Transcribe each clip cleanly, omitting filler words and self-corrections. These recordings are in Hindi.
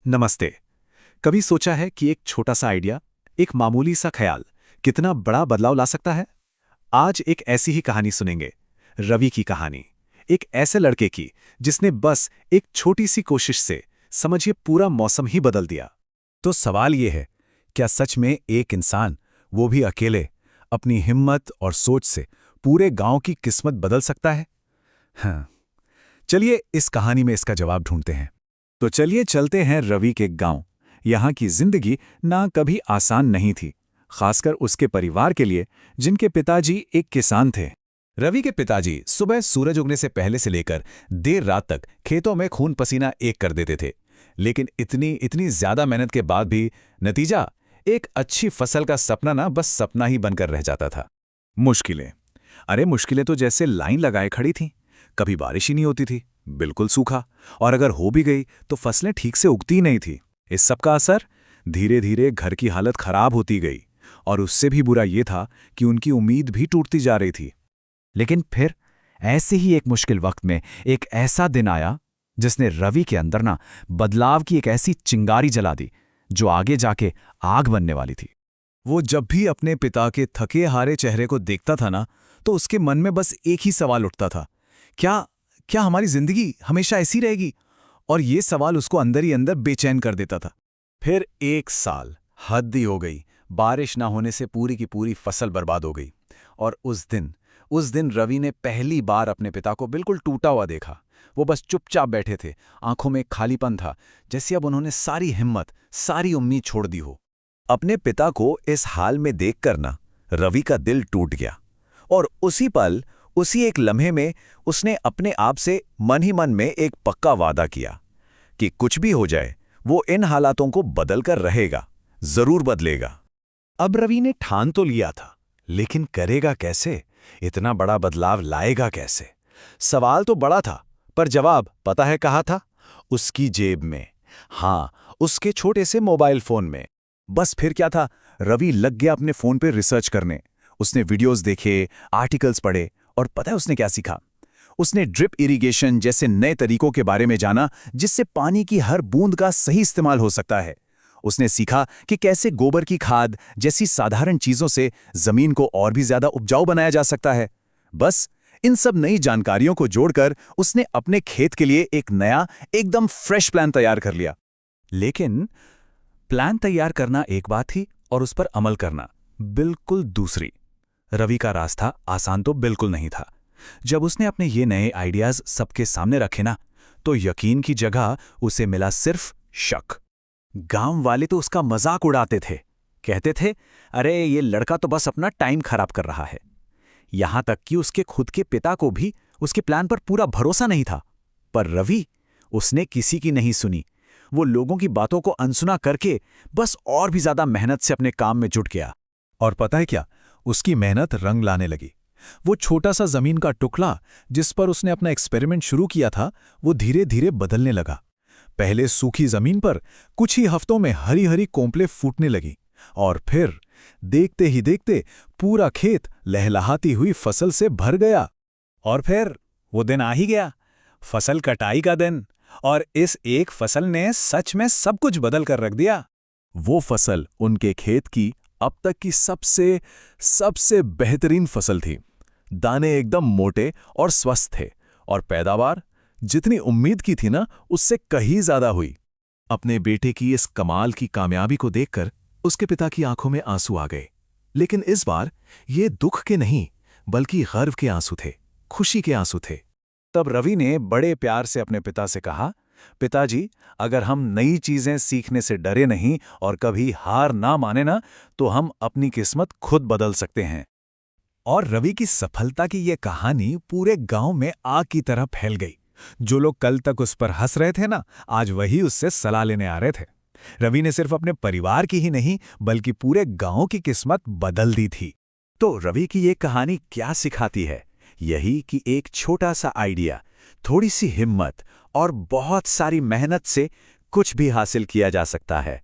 नमस्ते। कभी सोचा है कि एक छोटा सा आइडिया, एक मामूली सा ख्याल कितना बड़ा बदलाव ला सकता है? आज एक ऐसी ही कहानी सुनेंगे, रवि की कहानी। एक ऐसे लड़के की जिसने बस एक छोटी सी कोशिश से समझिए पूरा मौसम ही बदल दिया। तो सवाल ये है, क्या सच में एक इंसान, वो भी अकेले, अपनी हिम्मत और सोच से पूरे गांव की किस्मत बदल सकता है? हाँ, चलिए इस कहानी में इसका जवाब ढूंढते हैं। तो चलिए चलते हैं रवि के गांव। यहाँ की जिंदगी ना कभी आसान नहीं थी, खासकर उसके परिवार के लिए, जिनके पिताजी एक किसान थे। रवि के पिताजी सुबह सूरज उगने से पहले से लेकर देर रात तक खेतों में खून पसीना एक कर देते थे। लेकिन इतनी ज्यादा मेहनत के बाद भी नतीजा, एक अच्छी फसल का सपना ना बस सपना ही बनकर रह जाता था। मुश्किलें तो जैसे लाइन लगाए खड़ी थीं। कभी बारिश ही नहीं होती थी, बिल्कुल सूखा, और अगर हो भी गई तो फसलें ठीक से उगती ही नहीं थी। इस सब का असर धीरे धीरे घर की हालत खराब होती गई, और उससे भी बुरा ये था कि उनकी उम्मीद भी टूटती जा रही थी। लेकिन फिर ऐसे ही एक मुश्किल वक्त में एक ऐसा दिन आया जिसने रवि के अंदर ना बदलाव की एक ऐसी चिंगारी जला दी जो आगे जाके आग बनने वाली थी। वो जब भी अपने पिता के थके हारे चेहरे को देखता था ना, तो उसके मन में बस एक ही सवाल उठता था, क्या हमारी जिंदगी हमेशा ऐसी रहेगी? और ये सवाल उसको अंदर ही अंदर बेचैन कर देता था। फिर एक साल, हद ही हो गई। बारिश ना होने से पूरी की पूरी फसल बर्बाद हो गई। और उस दिन रवि ने पहली बार अपने पिता को बिल्कुल टूटा हुआ देखा। वो बस चुपचाप बैठे थे, आंखों में एक खालीपन था, जैसे अब उन्होंने सारी हिम्मत, सारी उम्मीद छोड़ दी हो। अपने पिता को इस हाल में देखकर ना रवि का दिल टूट गया, और उसी पल, उसी एक लम्हे में उसने अपने आप से मन ही मन में एक पक्का वादा किया कि कुछ भी हो जाए, वो इन हालातों को बदल कर रहेगा, जरूर बदलेगा। अब रवि ने ठान तो लिया था, लेकिन करेगा कैसे? इतना बड़ा बदलाव लाएगा कैसे? सवाल तो बड़ा था, पर जवाब पता है कहाँ था? उसकी जेब में। हाँ, उसके छोटे से मोबाइल फोन में। बस फिर क्या था, रवि लग गया अपने फोन पे रिसर्च करने। उसने वीडियोस देखे, आर्टिकल्स पढ़े, और पता है उसने क्या सीखा? उसने ड्रिप इरिगेशन जैसे नए तरीकों के बारे में जाना, जिससे पानी की हर बूंद का सही इस्तेमाल हो सकता है। उसने सीखा कि कैसे गोबर की खाद जैसी साधारण चीजों से जमीन को और भी ज्यादा उपजाऊ बनाया जा सकता है। बस इन सब नई जानकारियों को जोड़कर उसने अपने खेत के लिए एक नया, एकदम फ्रेश प्लान तैयार कर लिया। लेकिन प्लान तैयार करना एक बात थी, और उस पर अमल करना बिल्कुल दूसरी। रवि का रास्ता आसान तो बिल्कुल नहीं था। जब उसने अपने ये नए आइडियाज सबके सामने रखे ना, तो यकीन की जगह उसे मिला सिर्फ शक। गांव वाले तो उसका मजाक उड़ाते थे, कहते थे, अरे ये लड़का तो बस अपना टाइम खराब कर रहा है। यहां तक कि उसके खुद के पिता को भी उसके प्लान पर पूरा भरोसा नहीं था। पर रवि, उसने किसी की नहीं सुनी। वो लोगों की बातों को अनसुना करके बस और भी ज्यादा मेहनत से अपने काम में जुट गया। और पता है क्या? उसकी मेहनत रंग लाने लगी। वो छोटा सा जमीन का टुकड़ा जिस पर उसने अपना एक्सपेरिमेंट शुरू किया था, वो धीरे धीरे बदलने लगा। पहले सूखी जमीन पर कुछ ही हफ्तों में हरी हरी कोंपलें फूटने लगी, और फिर देखते ही देखते पूरा खेत लहलहाती हुई फसल से भर गया। और फिर वो दिन आ ही गया, फसल कटाई का दिन, और इस एक फसल ने सच में सब कुछ बदल कर रख दिया। वो फसल उनके खेत की अब तक की सबसे बेहतरीन फसल थी। दाने एकदम मोटे और स्वस्थ थे, और पैदावार जितनी उम्मीद की थी ना, उससे कहीं ज्यादा हुई। अपने बेटे की इस कमाल की कामयाबी को देखकर उसके पिता की आंखों में आंसू आ गए। लेकिन इस बार ये दुख के नहीं, बल्कि गर्व के आंसू थे, खुशी के आंसू थे। तब रवि ने बड़े प्यार से अपने पिता से कहा, पिताजी, अगर हम नई चीजें सीखने से डरे नहीं और कभी हार ना माने ना, तो हम अपनी किस्मत खुद बदल सकते हैं। और रवि की सफलता की यह कहानी पूरे गांव में आग की तरह फैल गई। जो लोग कल तक उस पर हंस रहे थे ना, आज वही उससे सलाह लेने आ रहे थे। रवि ने सिर्फ अपने परिवार की ही नहीं, बल्कि पूरे गांव की किस्मत बदल दी थी। तो रवि की ये कहानी क्या सिखाती है? यही कि एक छोटा सा आइडिया, थोड़ी सी हिम्मत और बहुत सारी मेहनत से कुछ भी हासिल किया जा सकता है।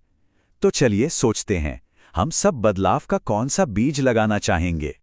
तो चलिए सोचते हैं, हम सब बदलाव का कौन सा बीज लगाना चाहेंगे?